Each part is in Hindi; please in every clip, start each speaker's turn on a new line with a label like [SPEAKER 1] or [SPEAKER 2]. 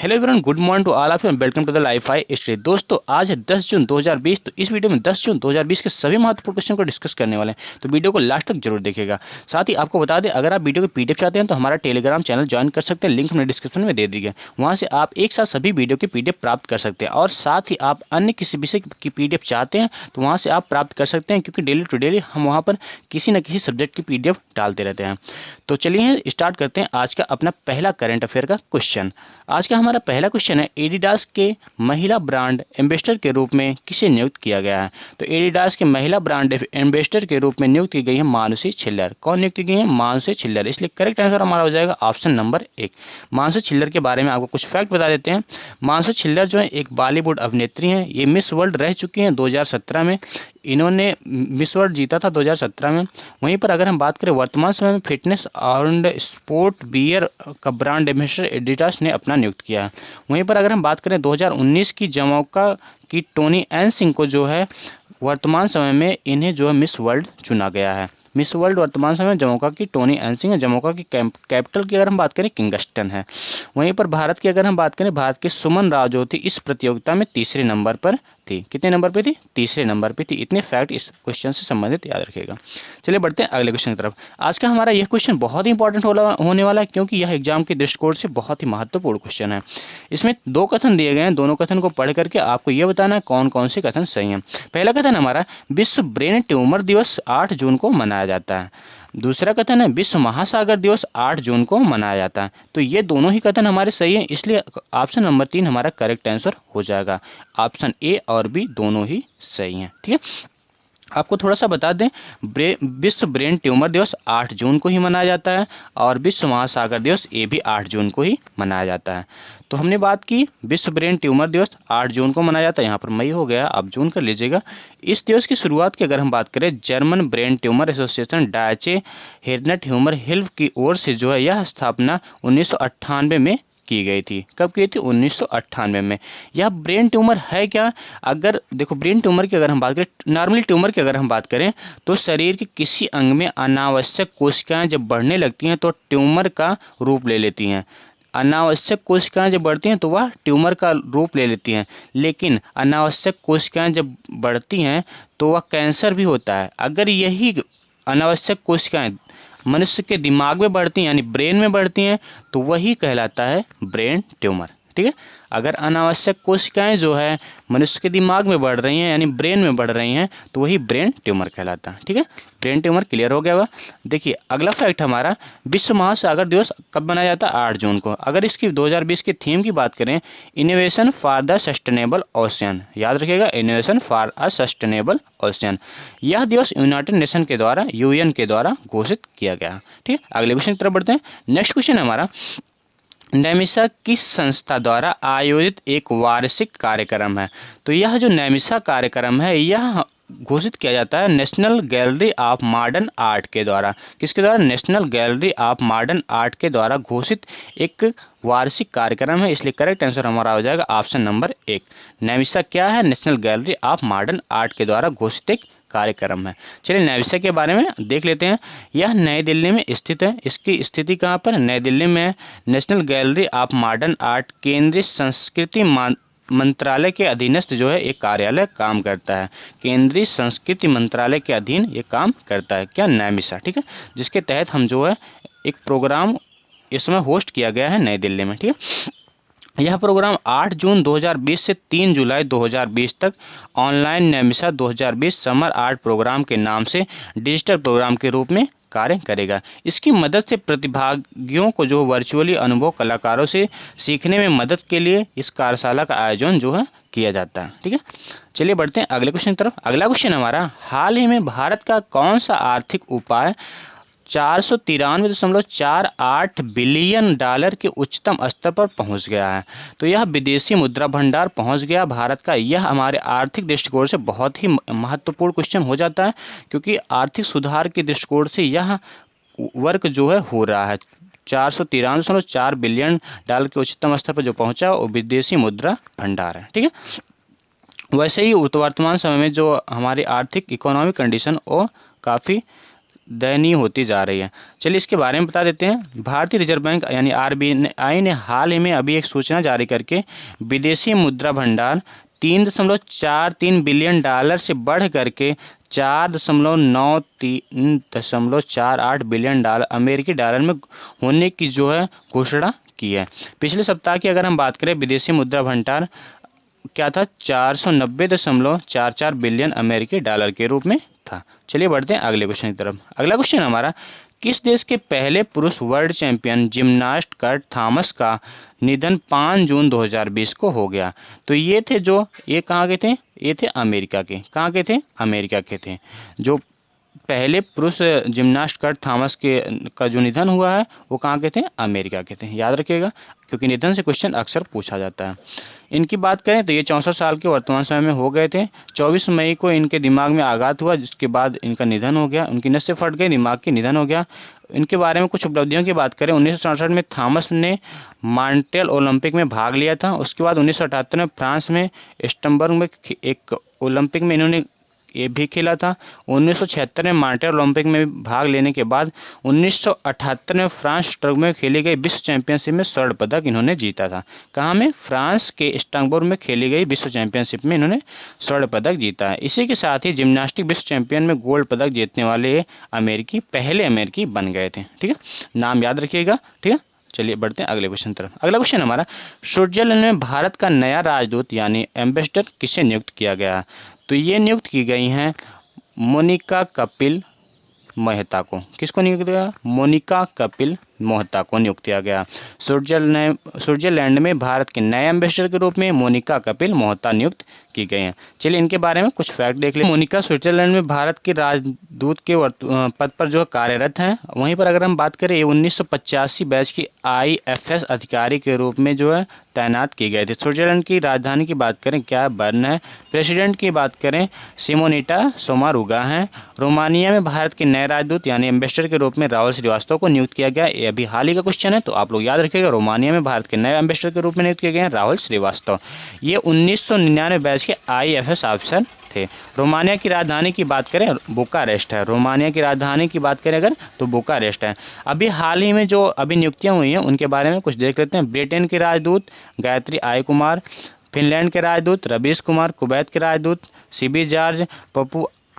[SPEAKER 1] Hello everyone, good morning to all of you, welcome to the life I study. दोस्तों आज है 10 जून 2020। तो इस वीडियो में 10 जून 2020 के सभी महत्वपूर्ण क्वेश्चन को डिस्कस करने वाले हैं, तो वीडियो को लास्ट तक जरूर देखिएगा। साथ ही आपको बता दें, अगर आप वीडियो की पीडीएफ चाहते हैं तो हमारा टेलीग्राम चैनल ज्वाइन कर सकते हैं, लिंक हमने डिस्क्रिप्शन में दे दी है। वहाँ से आप एक साथ सभी वीडियो की पीडीएफ प्राप्त कर सकते हैं, और साथ ही आप अन्य किसी विषय की पीडीएफ चाहते हैं तो वहाँ से आप प्राप्त कर सकते हैं, क्योंकि डेली टू डेली हम वहाँ पर किसी न किसी सब्जेक्ट की पीडीएफ डालते रहते हैं। तो चलिए स्टार्ट करते हैं आज का अपना पहला करंट अफेयर का क्वेश्चन। आज का हमारा पहला क्वेश्चन है, एडिडास के महिला ब्रांड एम्बेसडर के रूप में किसे नियुक्त किया गया है। तो एडिडास के महिला ब्रांड एम्बेसडर के रूप में नियुक्त की गई है मानुषी छिल्लर। कौन नियुक्त की गई है? मानुषी छिल्लर। इसलिए करेक्ट आंसर हमारा हो जाएगा ऑप्शन नंबर 1। मानुषी छिल्लर के बारे में आपको कुछ फैक्ट बता देते हैं। मानुषी छिल्लर जो है एक बॉलीवुड अभिनेत्री हैं। ये मिस वर्ल्ड रह चुकी हैं 2017 में। इन्होंने मिस वर्ल्ड जीता था 2017 में। वहीं पर अगर हम बात करें वर्तमान समय में फिटनेस और स्पोर्ट बियर का ब्रांड एम्बेसडर एडिडास ने अपना नियुक्त किया है। वहीं पर अगर हम बात करें 2019 की जमैका की टोनी एन सिंह को जो है वर्तमान समय में इन्हें जो है मिस वर्ल्ड चुना गया है। मिस वर्ल्ड वर्तमान समय जमैका की टोनी एन सिंह है। जमैका की कैपिटल की अगर हम बात करें किंगस्टन है। वहीं पर भारत की अगर हम बात करें, भारत के सुमन राव जो थी इस प्रतियोगिता में तीसरे नंबर पर थी। कितने नंबर पे थी? तीसरे नंबर पे थी। इतने फैक्ट इस क्वेश्चन से संबंधित याद रखिएगा। चलिए बढ़ते हैं अगले क्वेश्चन की तरफ। आज का हमारा यह क्वेश्चन बहुत ही इंपॉर्टेंट होने वाला है, क्योंकि यह एग्जाम के दृष्टिकोण से बहुत ही महत्वपूर्ण क्वेश्चन है। इसमें 2 कथन दिए गए हैं। दोनों कथन को पढ़ करके आपको यह बताना है कौन कौन से कथन सही हैं। पहला कथन हमारा, विश्व ब्रेन ट्यूमर दिवस 8 जून को मनाया जाता है। दूसरा कथन है, विश्व महासागर दिवस 8 जून को मनाया जाता है। तो ये दोनों ही कथन हमारे सही हैं, इसलिए ऑप्शन नंबर 3 हमारा करेक्ट आंसर हो जाएगा। ऑप्शन ए और बी दोनों ही सही हैं। ठीक है, आपको थोड़ा सा बता दें, विश्व ब्रेन ट्यूमर दिवस 8 जून को ही मनाया जाता है, और विश्व महासागर दिवस ये भी 8 जून को ही मनाया जाता है। तो हमने बात की विश्व ब्रेन ट्यूमर दिवस 8 जून को मनाया जाता है। यहाँ पर मई हो गया, आप जून कर लीजिएगा। इस दिवस की शुरुआत की अगर हम बात करें, जर्मन ब्रेन ट्यूमर एसोसिएशन डायचे हेरनेट ह्यूमर हिल्फ की ओर से जो है यह स्थापना 1998 में की गई थी। कब की थी? 1998 में। यह ब्रेन ट्यूमर है क्या? अगर देखो, ब्रेन ट्यूमर की अगर हम बात करें, नॉर्मली ट्यूमर की अगर हम बात करें तो शरीर के किसी अंग में अनावश्यक कोशिकाएं जब बढ़ने लगती हैं तो ट्यूमर का रूप ले लेती हैं। अनावश्यक कोशिकाएं जब बढ़ती हैं तो वह ट्यूमर का रूप ले लेती हैं। लेकिन अनावश्यक कोशिकाएं जब बढ़ती हैं तो वह कैंसर भी होता है। अगर यही अनावश्यक कोशिकाएं मनुष्य के दिमाग में बढ़ती हैं, यानी ब्रेन में बढ़ती हैं, तो वही कहलाता है ब्रेन ट्यूमर। ठीक है, अगर अनावश्यक कोशिकाएं जो है मनुष्य के दिमाग में बढ़ रही हैं, यानी ब्रेन में बढ़ रही हैं, तो वही ब्रेन ट्यूमर कहलाता है। ठीक है, ब्रेन ट्यूमर क्लियर हो गया हुआ। देखिए अगला फैक्ट हमारा, विश्व महासागर दिवस कब मनाया जाता है? 8 जून को। अगर इसकी 2020 की थीम की बात करें, innovation for the sustainable ocean, याद रखिएगा, innovation for a sustainable ocean. यह दिवस यूनाइटेड नेशन के द्वारा, यूएन के द्वारा घोषित किया गया। ठीक है, अगले क्वेश्चन की तरफ बढ़ते हैं। नेक्स्ट क्वेश्चन है हमारा, नैमिषा किस संस्था द्वारा आयोजित एक वार्षिक कार्यक्रम है? तो यह जो नैमिषा कार्यक्रम है यह घोषित किया जाता है national gallery of modern art के द्वारा। किसके द्वारा? National gallery of modern art के द्वारा घोषित एक वार्षिक कार्यक्रम है। इसलिए करेक्ट आंसर हमारा हो जाएगा ऑप्शन नंबर 1। नैमिषा क्या है? National gallery of modern art के द्वारा घोषित एक कार्यक्रम है। चलिए नैमिषा के बारे में देख लेते हैं। यह नई दिल्ली में स्थित है। इसकी स्थिति कहाँ पर? नई दिल्ली में। National gallery of modern art केंद्रीय संस्कृति मंत्रालय के अधीनस्थ जो है एक कार्यालय काम करता है। केंद्रीय संस्कृति मंत्रालय के अधीन ये काम करता है। क्या? नैमिषा। ठीक है, जिसके तहत हम जो है एक प्रोग्राम इस समय होस्ट किया गया है नई दिल्ली में। ठीक है, यह प्रोग्राम 8 जून 2020 से 3 जुलाई 2020 तक ऑनलाइन नैमिषा 2020 समर आर्ट प्रोग्राम के नाम से डिजिटल प्रोग्राम के रूप में कार्य करेगा। इसकी मदद से प्रतिभागियों को जो वर्चुअली अनुभव कलाकारों से सीखने में मदद के लिए इस कार्यशाला का आयोजन जो है किया जाता है। ठीक है, चलिए बढ़ते हैं अगले क्वेश्चन की तरफ। अगला क्वेश्चन हमारा, हाल ही में भारत का कौन सा आर्थिक उपाय 493.48 बिलियन डॉलर के उच्चतम स्तर पर पहुंच गया है? तो यह विदेशी मुद्रा भंडार पहुंच गया भारत का। यह हमारे आर्थिक दृष्टिकोण से बहुत ही महत्वपूर्ण क्वेश्चन हो जाता है, क्योंकि आर्थिक सुधार के दृष्टिकोण से यह वर्क जो है हो रहा है। 493.4 बिलियन डॉलर के उच्चतम स्तर पर जो पहुंचा वो विदेशी मुद्रा भंडार है। ठीक है, वैसे ही वर्तमान समय में जो हमारी आर्थिक इकोनॉमिक कंडीशन वो काफ़ी दयनीय होती जा रही है। चलिए इसके बारे में बता देते हैं। भारतीय रिजर्व बैंक यानी आरबीआई ने हाल ही में अभी एक सूचना जारी करके विदेशी मुद्रा भंडार 3.43 बिलियन डॉलर से बढ़ करके 4.48 बिलियन डॉलर अमेरिकी डॉलर में होने की जो है घोषणा की है। पिछले सप्ताह की अगर हम बात करें, विदेशी मुद्रा भंडार क्या था, 490.44 बिलियन अमेरिकी डॉलर के रूप में था। चलिए बढ़ते हैं अगले क्वेश्चन की तरफ। अगला क्वेश्चन हमारा, किस देश के पहले पुरुष world champion gymnast Kurt Thomas का निधन 5 जून 2020 को हो गया? तो ये कहाँ के थे? ये थे अमेरिका के। कहाँ के थे? अमेरिका के थे। जो पहले पुरुष जिम्नास्ट कर्ट थॉमस का जो निधन हुआ है वो कहाँ के थे? अमेरिका के थे। याद रखिएगा, क्योंकि निधन से क्वेश्चन अक्सर पूछा जाता है। इनकी बात करें तो ये 64 साल के वर्तमान समय में हो गए थे। 24 मई को इनके दिमाग में आघात हुआ, जिसके बाद इनका निधन हो गया। उनकी नसें फट गई, दिमाग की निधन हो गया। इनके बारे में कुछ उपलब्धियों की बात करें, 1967 में थॉमस ने मॉन्ट्रियल ओलंपिक में भाग लिया था। उसके बाद 1978 में फ्रांस में स्टम्बर्ग में एक ओलंपिक में इन्होंने ये भी खेला था। 1976 में मॉन्ट्रियल ओलंपिक में भाग लेने के बाद 1978 में फ्रांस स्ट्रसबर्ग में खेली गई विश्व चैंपियनशिप में स्वर्ण पदक इन्होंने जीता था। कहाँ में? फ्रांस के स्ट्रसबर्ग में खेली गई विश्व चैंपियनशिप में इन्होंने स्वर्ण पदक जीता है। इसी के साथ ही जिम्नास्टिक विश्व चैंपियन में गोल्ड पदक जीतने वाले पहले अमेरिकी बन गए थे। ठीक है, नाम याद रखिएगा। ठीक है, चलिए बढ़ते हैं अगले क्वेश्चन तरफ। अगला क्वेश्चन हमारा, स्विट्जरलैंड में भारत का नया राजदूत यानी एम्बेसडर किसे नियुक्त किया गया? तो ये नियुक्त की गई हैं मोनिका कपिल मेहता को। किसको नियुक्त किया? मोनिका कपिल मेहता को नियुक्त किया गया। स्विट्जरलैंड में भारत के नए एम्बेसडर के रूप में मोनिका कपिल मेहता नियुक्त की गई हैं। चलिए इनके बारे में कुछ फैक्ट देख लें। मोनिका स्विट्जरलैंड में भारत के राजदूत के पद पर जो कार्यरत हैं। वहीं पर अगर हम बात करें, ये 1985 बैच की IFS अधिकारी के रूप में जो है तैनात की गए थे। स्विट्जरलैंड की राजधानी की बात करें, क्या बर्न है। प्रेसिडेंट की बात करें, सिमोनिटा सोमारुगा हैं। रोमानिया में भारत के नए राजदूत यानी एम्बेसडर के रूप में राहुल श्रीवास्तव को नियुक्त किया गया। ये अभी हाल ही का क्वेश्चन है, तो आप लोग याद रखिएगा। रोमानिया में भारत के नए एम्बेसडर के रूप में नियुक्त किए गए हैं राहुल श्रीवास्तव। ये 1999 बैच के IFS ऑफिसर थे। रोमानिया की राजधानी की बात करें, बुकारेस्ट है। रोमानिया की राजधानी की बात करें अगर, तो बुकारेस्ट है। अभी हाल ही में जो अभी नियुक्तियां हुई हैं उनके बारे में कुछ देख लेते हैं। ब्रिटेन के राजदूत गायत्री आय कुमार, फिनलैंड के राजदूत रवीश कुमार, कुवैत के राजदूत CB George,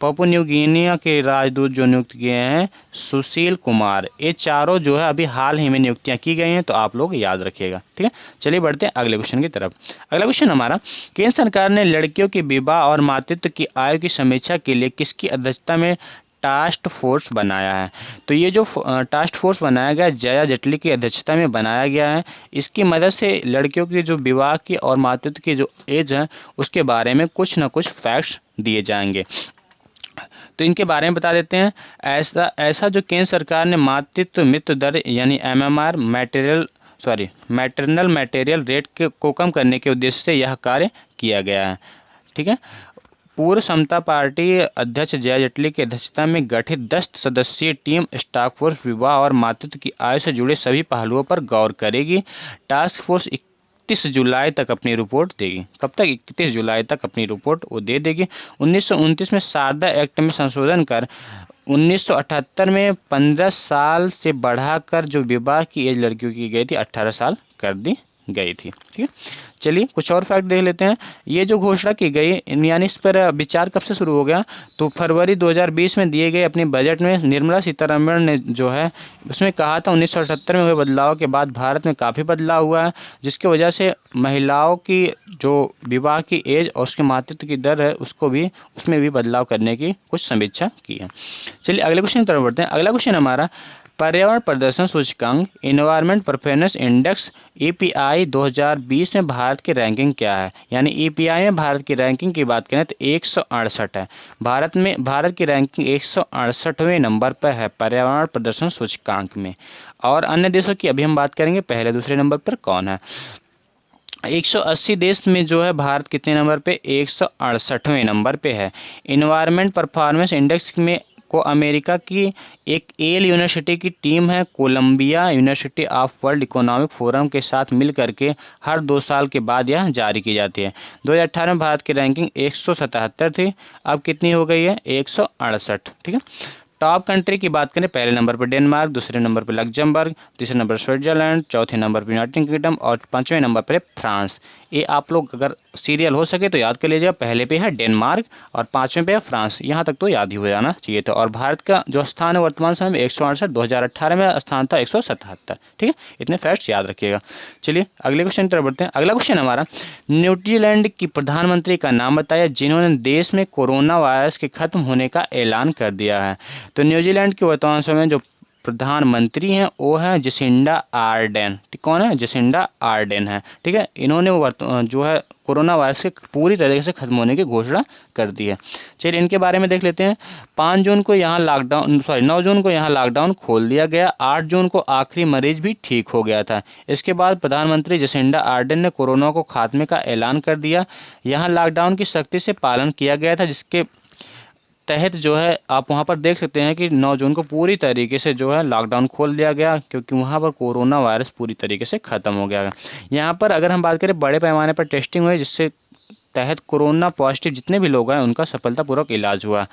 [SPEAKER 1] Pappu new Guinea के राजदूत जो नियुक्त किए हैं सुशील कुमार। ये चारों जो है अभी हाल ही में नियुक्तियां की गई हैं, तो आप लोग याद रखिएगा। ठीक है, चलिए बढ़ते हैं अगले क्वेश्चन की तरफ। अगला क्वेश्चन हमारा, केंद्र सरकार ने लड़कियों के विवाह और मातृत्व की आयु की समीक्षा के लिए किसकी अध्यक्षता में टास्क फोर्स बनाया है? तो ये जो टास्क फोर्स बनाया गया जया जेटली की अध्यक्षता में बनाया गया है। इसकी मदद से लड़कियों की जो विवाह की और मातृत्व की जो एज है उसके बारे में कुछ ना कुछ फैक्ट्स दिए जाएंगे। तो इनके बारे में बता देते हैं। ऐसा जो केंद्र सरकार ने मातृत्व मृत्यु दर यानी MMR मैटरनल मैटेरियल रेट को कम करने के उद्देश्य से यह कार्य किया गया है। ठीक है, पूर्व समता पार्टी अध्यक्ष जया जेटली की अध्यक्षता में गठित 10 सदस्यीय टीम टास्क फोर्स विवाह और मातृत्व की आयु से जुड़े सभी पहलुओं पर गौर करेगी। टास्क फोर्स 31 जुलाई तक अपनी रिपोर्ट देगी। कब तक? 31 जुलाई तक अपनी रिपोर्ट वो दे देगी। 1929 में शारदा एक्ट में संशोधन कर 1978 में 15 साल से बढ़ाकर जो विवाह की एज लड़कियों की गई थी 18 साल कर दी गई थी। ठीक है, चलिए कुछ और फैक्ट देख लेते हैं। ये जो घोषणा की गई यानी इस पर विचार कब से शुरू हो गया? तो फरवरी 2020 में दिए गए अपने बजट में निर्मला सीतारमण ने जो है उसमें कहा था 1978 में हुए बदलाव के बाद भारत में काफ़ी बदलाव हुआ है, जिसकी वजह से महिलाओं की जो विवाह की एज और उसके मातृत्व की दर है उसमें भी बदलाव करने की कुछ समीक्षा की है। चलिए अगले क्वेश्चन की तरफ बढ़ते हैं। अगला क्वेश्चन हमारा, पर्यावरण प्रदर्शन सूचकांक इन्वायरमेंट परफॉर्मेंस इंडेक्स EPI 2020 में भारत की रैंकिंग क्या है? यानी EPI में भारत की रैंकिंग की बात करें तो 168 है। भारत की रैंकिंग 168वें नंबर पर है पर्यावरण प्रदर्शन सूचकांक में। और अन्य देशों की अभी हम बात करेंगे, पहले दूसरे नंबर पर कौन है। 180 देश में जो है भारत कितने नंबर पे? 168वें नंबर पे है। इन्वायरमेंट परफॉर्मेंस इंडेक्स में को अमेरिका की एक येल यूनिवर्सिटी की टीम है Columbia University of World Economic Forum के साथ मिल करके हर 2 साल के बाद यह जारी की जाती है। 2018 में भारत की रैंकिंग 177 थी, अब कितनी हो गई है? 168। ठीक है, टॉप कंट्री की बात करें, पहले नंबर पर डेनमार्क, दूसरे नंबर पर लग्जमबर्ग, तीसरे नंबर स्विट्जरलैंड, चौथे नंबर पर यूनाइटेड किंगडम और पांचवें नंबर पर फ्रांस। ये आप लोग अगर सीरियल हो सके तो याद कर लीजिएगा, पहले पे है डेनमार्क और पांचवें पे है फ्रांस। यहाँ तक तो याद ही हो जाना चाहिए था। और भारत का जो स्थान है वर्तमान समय में 168, 2018 में स्थान था 177। ठीक है, इतने फैक्ट्स याद रखिएगा। चलिए अगले क्वेश्चन की तरफ बढ़ते हैं। अगला क्वेश्चन हमारा, न्यूजीलैंड की प्रधानमंत्री का नाम बताया जिन्होंने देश में कोरोना वायरस के खत्म होने का ऐलान कर दिया है। तो न्यूजीलैंड के वर्तमान समय जो प्रधानमंत्री हैं वो है जसिंडा आर्डेन। कौन है? जसिंडा आर्डेन है। ठीक है, इन्होंने जो है कोरोना वायरस के पूरी तरीके से खत्म होने की घोषणा कर दी है। चलिए इनके बारे में देख लेते हैं। 9 जून को यहाँ लॉकडाउन खोल दिया गया। 8 जून को आखिरी मरीज भी ठीक हो गया था। इसके बाद प्रधानमंत्री जसिंडा आर्डेन ने कोरोना को खात्मे का ऐलान कर दिया। यहाँ लॉकडाउन की सख्ती से पालन किया गया था, जिसके तहत जो है आप वहाँ पर देख सकते हैं कि 9 जून को पूरी तरीके से जो है लॉकडाउन खोल दिया गया, क्योंकि वहाँ पर कोरोना वायरस पूरी तरीके से ख़त्म हो गया है। यहाँ पर अगर हम बात करें, बड़े पैमाने पर टेस्टिंग हुई, जिससे तहत कोरोना पॉजिटिव जितने भी लोग हैं उनका सफलतापूर्वक इलाज हुआ।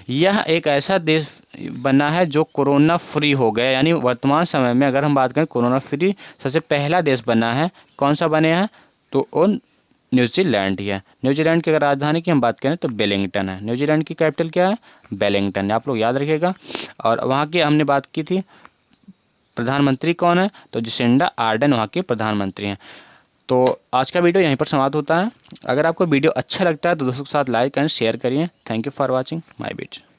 [SPEAKER 1] यह एक ऐसा देश बना है जो कोरोना फ्री हो गया, यानी वर्तमान समय में अगर हम बात करें कोरोना फ्री सबसे पहला देश बना है। कौन सा बने हैं? तो न्यूजीलैंड ही है। न्यूजीलैंड की अगर राजधानी की हम बात करें तो वेलिंगटन है। न्यूजीलैंड की कैपिटल क्या है? वेलिंगटन। आप लोग याद रखिएगा। और वहाँ की हमने बात की थी, प्रधानमंत्री कौन है? तो जसिंडा आर्डेन वहाँ के प्रधानमंत्री हैं। तो आज का वीडियो यहीं पर समाप्त होता है। अगर आपको वीडियो अच्छा लगता है तो दोस्तों के साथ लाइक एंड शेयर करिए। Thank you for watching my video.